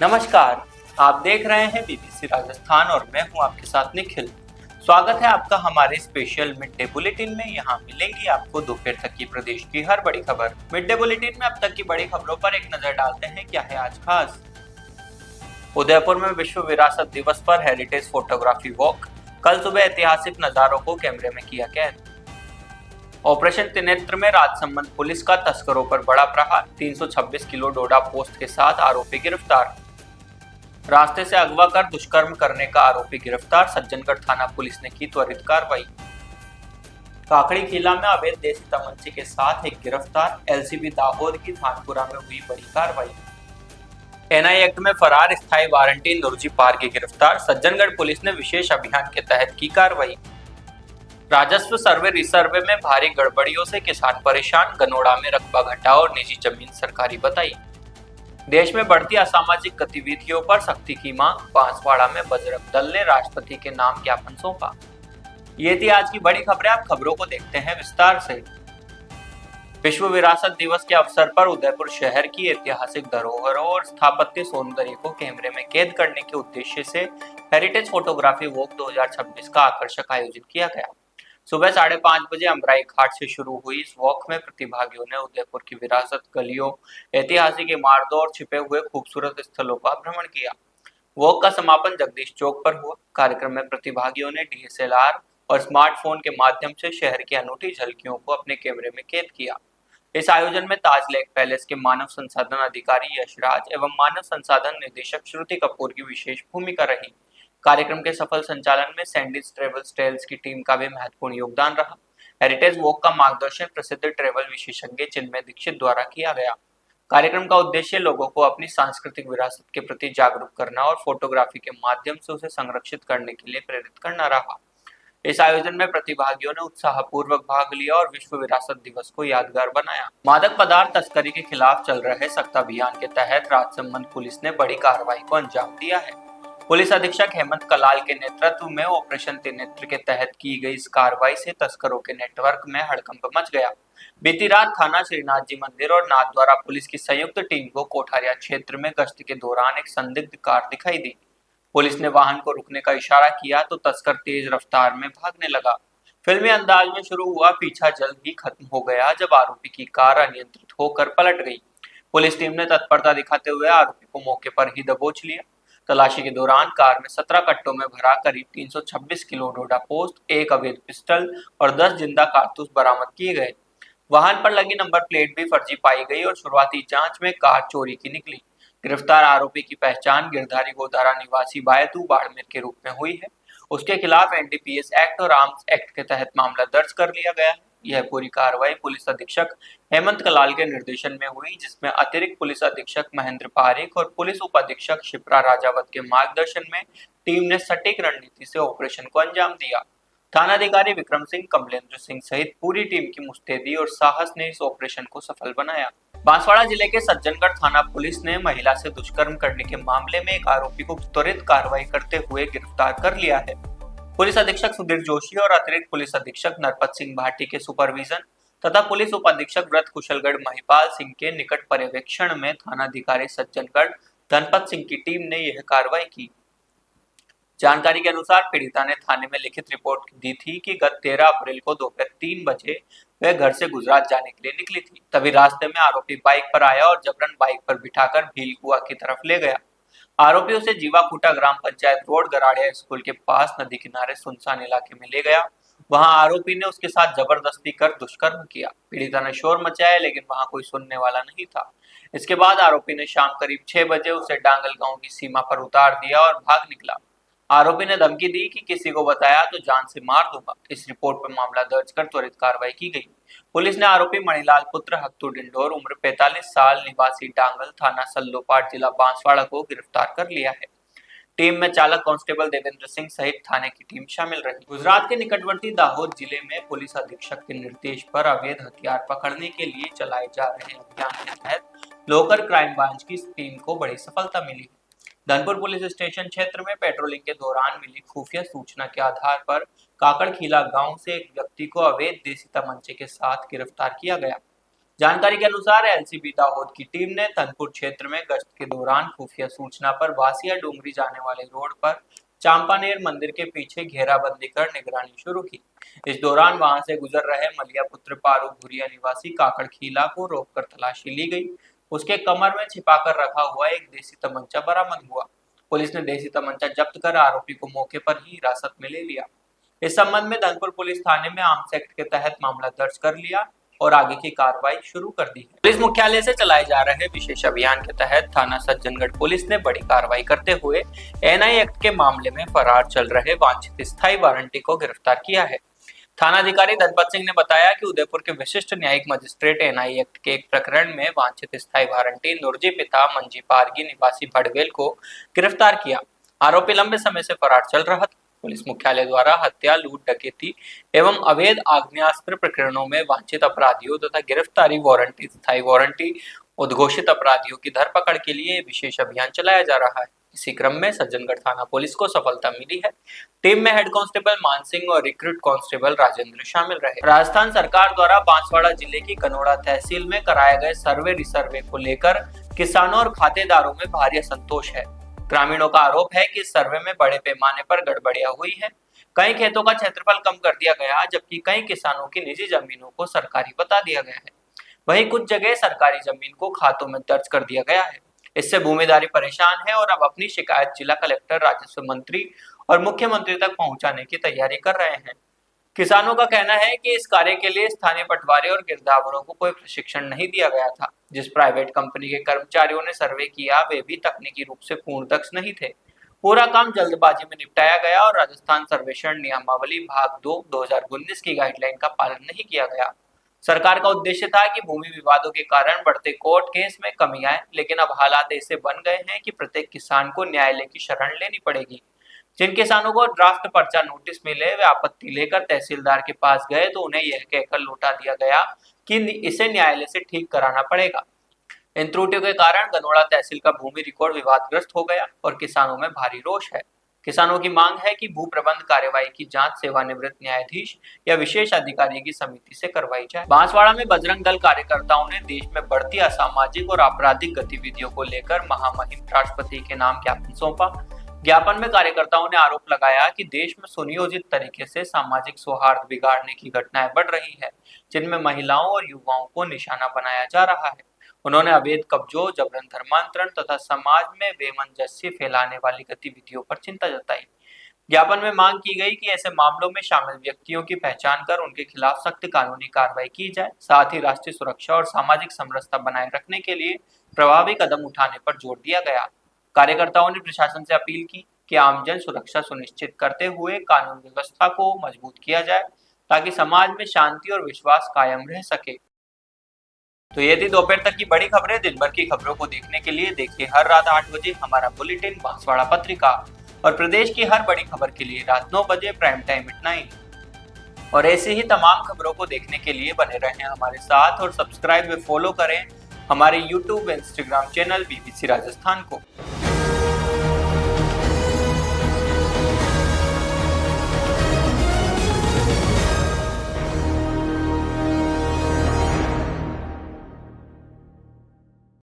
नमस्कार। आप देख रहे हैं बीबीसी राजस्थान और मैं हूं आपके साथ निखिल। स्वागत है आपका हमारे स्पेशल मिड डे बुलेटिन में। यहां मिलेंगी आपको दोपहर तक की प्रदेश की हर बड़ी खबर। मिड डे बुलेटिन में अब तक की बड़ी खबरों पर एक नजर डालते हैं क्या है आज खास। उदयपुर में विश्व विरासत दिवस पर हेरिटेज फोटोग्राफी वॉक। कल सुबह ऐतिहासिक नजारों को कैमरे में किया कैद। ऑपरेशन त्रिनेत्र में राजसमंद पुलिस का तस्करों पर बड़ा प्रहार। 326 किलो डोडा पोस्ट के साथ आरोपी गिरफ्तार। रास्ते से अगवा कर दुष्कर्म करने का आरोपी गिरफ्तार। सज्जनगढ़ थाना पुलिस ने की त्वरित कार्रवाई। काकड़ी खीला में अवैध देसी तमंचे के साथ एक गिरफ्तार। एलसीबी दाहोद की थानपुरा में हुई बड़ी कार्रवाई। एनआई एक्ट में फरार स्थायी वारंटी नुरजी पार की गिरफ्तार। सज्जनगढ़ पुलिस ने विशेष अभियान के तहत की कार्रवाई। राजस्व सर्वे रिसर्वे में भारी गड़बड़ियों से किसान परेशान। गनोड़ा में रकबा घटा और निजी जमीन सरकारी बताई। देश में बढ़ती असामाजिक गतिविधियों पर सख्ती की मांग। बांसवाड़ा में बजरंग दल ने राष्ट्रपति के नाम ज्ञापन सौंपा। ये थी आज की बड़ी खबरें। आप खबरों को देखते हैं विस्तार से। विश्व विरासत दिवस के अवसर पर उदयपुर शहर की ऐतिहासिक धरोहरों और स्थापत्य सौंदर्य को कैमरे में कैद करने के उद्देश्य से हेरिटेज फोटोग्राफी वॉक 2026 का आकर्षक आयोजन किया गया। सुबह 5:30 बजे अमराई घाट से शुरू हुई इस वॉक में प्रतिभागियों ने उदयपुर की विरासत, गलियों, ऐतिहासिक इमारतों और छिपे हुए खूबसूरत स्थलों का भ्रमण किया। वॉक का समापन जगदीश चौक पर हुआ। कार्यक्रम में प्रतिभागियों ने डीएसएलआर और स्मार्टफोन के माध्यम से शहर की अनूठी झलकियों को अपने कैमरे में कैद किया। इस आयोजन में ताज लेक पैलेस के मानव संसाधन अधिकारी यशराज एवं मानव संसाधन निदेशक श्रुति कपूर की विशेष भूमिका रही। कार्यक्रम के सफल संचालन में सैंडीज ट्रेवल स्टाइल्स की टीम का भी महत्वपूर्ण योगदान रहा। हेरिटेज वॉक का मार्गदर्शन प्रसिद्ध ट्रेवल विशेषज्ञ चिन्मय दीक्षित द्वारा किया गया। कार्यक्रम का उद्देश्य लोगों को अपनी सांस्कृतिक विरासत के प्रति जागरूक करना और फोटोग्राफी के माध्यम से उसे संरक्षित करने के लिए प्रेरित करना रहा। इस आयोजन में प्रतिभागियों ने उत्साहपूर्वक भाग लिया और विश्व विरासत दिवस को यादगार बनाया। मादक पदार्थ तस्करी के खिलाफ चल रहे सख्त अभियान के तहत राजसमंद पुलिस ने बड़ी कार्रवाई को अंजाम दिया है। पुलिस अधीक्षक हेमंत कलाल के नेतृत्व में ऑपरेशन त्रिनेत्र के तहत की गई इस कार्रवाई से तस्करों के नेटवर्क में हड़कंप मच गया। बीती रात थाना श्रीनाथ जी मंदिर और नाथद्वारा पुलिस की संयुक्त टीम को कोठारिया क्षेत्र में गश्त के दौरान एक संदिग्ध कार दिखाई दी। पुलिस ने वाहन को रुकने का इशारा किया तो तस्कर तेज रफ्तार में भागने लगा। फिल्मी अंदाज में शुरू हुआ पीछा जल्द ही खत्म हो गया जब आरोपी की कार अनियंत्रित होकर पलट गई। पुलिस टीम ने तत्परता दिखाते हुए आरोपी को मौके पर ही दबोच लिया। तलाशी के दौरान कार में 17 कट्टों में भरा करीब 326 किलो डोडा पोस्ट, एक अवैध पिस्टल और 10 जिंदा कारतूस बरामद किए गए। वाहन पर लगी नंबर प्लेट भी फर्जी पाई गई और शुरुआती जांच में कार चोरी की निकली। गिरफ्तार आरोपी की पहचान गिरधारी गोदारा निवासी बायतू बाड़मेर के रूप में हुई है। उसके खिलाफ एनडीपीएस एक्ट और आर्म्स एक्ट के तहत मामला दर्ज कर लिया गया है। यह पूरी कार्रवाई पुलिस अधीक्षक हेमंत कलाल के निर्देशन में हुई, जिसमें अतिरिक्त पुलिस अधीक्षक महेंद्र पारेख और पुलिस उप अधीक्षक शिप्रा राजावत के मार्गदर्शन में टीम ने सटीक रणनीति से ऑपरेशन को अंजाम दिया। थानाधिकारी विक्रम सिंह, कमलेंद्र सिंह सहित पूरी टीम की मुस्तैदी और साहस ने इस ऑपरेशन को सफल बनाया। बांसवाड़ा जिले के सज्जनगढ़ थाना पुलिस ने महिला से दुष्कर्म करने के मामले में एक आरोपी को त्वरित कार्रवाई करते हुए गिरफ्तार कर लिया है। पुलिस अधीक्षक सुधीर जोशी और अतिरिक्त पुलिस अधीक्षक नरपत सिंह भाटी के सुपरविजन तथा पुलिस उप अधीक्षक व्रत कुशलगढ़ महिपाल सिंह के निकट पर्यवेक्षण में थानाधिकारी सज्जनगढ़ धनपत सिंह की टीम ने यह कार्रवाई की। जानकारी के अनुसार पीड़िता ने थाने में लिखित रिपोर्ट दी थी कि गत 13 अप्रैल को दोपहर 3 बजे वह घर से गुजरात जाने के लिए निकली थी। तभी रास्ते में आरोपी बाइक पर आया और जबरन बाइक पर बिठाकर भील कुआ की तरफ ले गया। आरोपी उसे जीवाकुटा ग्राम पंचायत रोड गराड़िया स्कूल के पास नदी किनारे सुनसान इलाके में ले गया। वहां आरोपी ने उसके साथ जबरदस्ती कर दुष्कर्म किया। पीड़िता ने शोर मचाया लेकिन वहां कोई सुनने वाला नहीं था। इसके बाद आरोपी ने शाम करीब 6 बजे उसे डांगल गांव की सीमा पर उतार दिया और भाग निकला। आरोपी ने धमकी दी कि किसी को बताया तो जान से मार दूंगा। इस रिपोर्ट पर मामला दर्ज कर त्वरित कार्रवाई की गई। पुलिस ने आरोपी मणिलाल पुत्र हत्तू डिंडोर, उम्र 45 साल, निवासी डांगल, थाना सल्लोपाट, जिला बांसवाड़ा को गिरफ्तार कर लिया है। टीम में चालक कांस्टेबल देवेंद्र सिंह सहित थाने की टीम शामिल रही। गुजरात के निकटवर्ती दाहोद जिले में पुलिस अधीक्षक के निर्देश पर अवैध हथियार पकड़ने के लिए चलाए जा रहे अभियान के तहत लोकल क्राइम ब्रांच की टीम को बड़ी सफलता मिली। धनपुर पुलिस स्टेशन क्षेत्र में पेट्रोलिंग के दौरान मिली खुफिया सूचना के आधार पर काकड़खीला गांव से एक व्यक्ति को अवैध देसी तमंचे के साथ गिरफ्तार किया गया। जानकारी के अनुसार एलसीबी दाहोद की टीम ने धनपुर क्षेत्र में गश्त के दौरान खुफिया सूचना पर वासिया डूंगरी जाने वाले रोड पर चांपानेर मंदिर के पीछे घेराबंदी कर निगरानी शुरू की। इस दौरान वहां से गुजर रहे मलिया पुत्र पारू भुरिया निवासी काकड़ खीला को रोककर तलाशी ली गई। उसके कमर में छिपाकर रखा हुआ एक देसी तमंचा बरामद हुआ। पुलिस ने देसी तमंचा जब्त कर आरोपी को मौके पर ही हिरासत में ले लिया। इस संबंध में धनपुर पुलिस थाने में आर्म्स एक्ट के तहत मामला दर्ज कर लिया और आगे की कार्रवाई शुरू कर दी है। पुलिस मुख्यालय से चलाए जा रहे विशेष अभियान के तहत थाना सज्जनगढ़ पुलिस ने बड़ी कार्रवाई करते हुए एनआई एक्ट के मामले में फरार चल रहे वांछित स्थायी वारंटी को गिरफ्तार किया है। थानाधिकारी धनपत सिंह ने बताया कि उदयपुर के विशिष्ट न्यायिक मजिस्ट्रेट एनआई एक्ट के एक प्रकरण में वांछित स्थायी वारंटी नुरजी पिता मंजी पारगी निवासी भड़वेल को गिरफ्तार किया। आरोपी लंबे समय से फरार चल रहा था। पुलिस मुख्यालय द्वारा हत्या, लूट, डकैती एवं अवैध आग्नेयास्त्र प्रकरणों में वांछित अपराधियों तथा गिरफ्तारी वारंटी, स्थायी वारंटी, उद्घोषित अपराधियों की धरपकड़ के लिए विशेष अभियान चलाया जा रहा है। इसी क्रम में सज्जनगढ़ थाना पुलिस को सफलता मिली है। टीम में हेड कांस्टेबल मान सिंह और रिक्रूट कांस्टेबल राजेंद्र शामिल रहे। राजस्थान सरकार द्वारा बांसवाड़ा जिले की कनोड़ा तहसील में कराए गए सर्वे रिसर्वे को लेकर किसानों और खातेदारों में भारी असंतोष है। ग्रामीणों का आरोप है कि इस सर्वे में बड़े पैमाने पर गड़बड़ियां हुई है। कई खेतों का क्षेत्रफल कम कर दिया गया, जबकि कई किसानों की निजी जमीनों को सरकारी बता दिया गया है। वहीं कुछ जगह सरकारी जमीन को खातों में दर्ज कर दिया गया है। इससे भूमिधारी परेशान है और अब अपनी शिकायत जिला कलेक्टर, राजस्व मंत्री और मुख्यमंत्री तक पहुंचाने की तैयारी कर रहे हैं। किसानों का कहना है कि इस कार्य के लिए स्थानीय पटवारी और गिरदावरों को कोई प्रशिक्षण नहीं दिया गया था। जिस प्राइवेट कंपनी के कर्मचारियों ने सर्वे किया वे भी तकनीकी रूप से पूर्ण दक्ष नहीं थे। पूरा काम जल्दबाजी में निपटाया गया और राजस्थान सर्वेक्षण नियमावली भाग 2 2019 की गाइडलाइन का पालन नहीं किया गया। सरकार का उद्देश्य था कि भूमि विवादों के कारण बढ़ते कोर्ट केस में कमी आए, लेकिन अब हालात ऐसे बन गए हैं कि प्रत्येक किसान को न्यायालय की शरण लेनी पड़ेगी। जिन किसानों को ड्राफ्ट पर्चा नोटिस मिले वे आपत्ति लेकर तहसीलदार के पास गए तो उन्हें यह कहकर लौटा दिया गया कि इसे न्यायालय से ठीक कराना पड़ेगा। इन त्रुटियों के कारण गनोड़ा तहसील का भूमि रिकॉर्ड विवादग्रस्त हो गया और किसानों में भारी रोष है। किसानों की मांग है कि भू प्रबंध कार्यवाही की जांच सेवानिवृत्त न्यायाधीश या विशेष अधिकारी की समिति से करवाई जाए। बांसवाड़ा में बजरंग दल कार्यकर्ताओं ने देश में बढ़ती असामाजिक और आपराधिक गतिविधियों को लेकर महामहिम राष्ट्रपति के नाम ज्ञापन सौंपा। ज्ञापन में कार्यकर्ताओं ने आरोप लगाया कि देश में सुनियोजित तरीके से सामाजिक सौहार्द बिगाड़ने की घटनाएं बढ़ रही है, जिनमें महिलाओं और युवाओं को निशाना बनाया जा रहा है। उन्होंने अवैध कब्जों, जबरन धर्मांतरण तथा समाज में बेमंजस्य फैलाने वाली गतिविधियों पर चिंता जताई। ज्ञापन में मांग की गई कि ऐसे मामलों में शामिल व्यक्तियों की पहचान कर उनके खिलाफ सख्त कानूनी कार्रवाई की जाए। साथ ही राष्ट्रीय सुरक्षा और सामाजिक समरसता बनाए रखने के लिए प्रभावी कदम उठाने पर जोर दिया गया। कार्यकर्ताओं ने प्रशासन से अपील की कि आमजन सुरक्षा सुनिश्चित करते हुए कानून व्यवस्था को मजबूत किया जाए ताकि समाज में शांति और विश्वास कायम रह सके। तो ये थी दोपहर तक की बड़ी खबरें। दिन भर की खबरों को देखने के लिए देखिए हर रात 8 बजे हमारा बुलेटिन बांसवाड़ा पत्रिका और प्रदेश की हर बड़ी खबर के लिए रात 9 बजे प्राइम टाइम एट 9। और ऐसी ही तमाम खबरों को देखने के लिए बने रहें हमारे साथ और सब्सक्राइब व फॉलो करें हमारे यूट्यूब व इंस्टाग्राम चैनल बीबीसी राजस्थान को।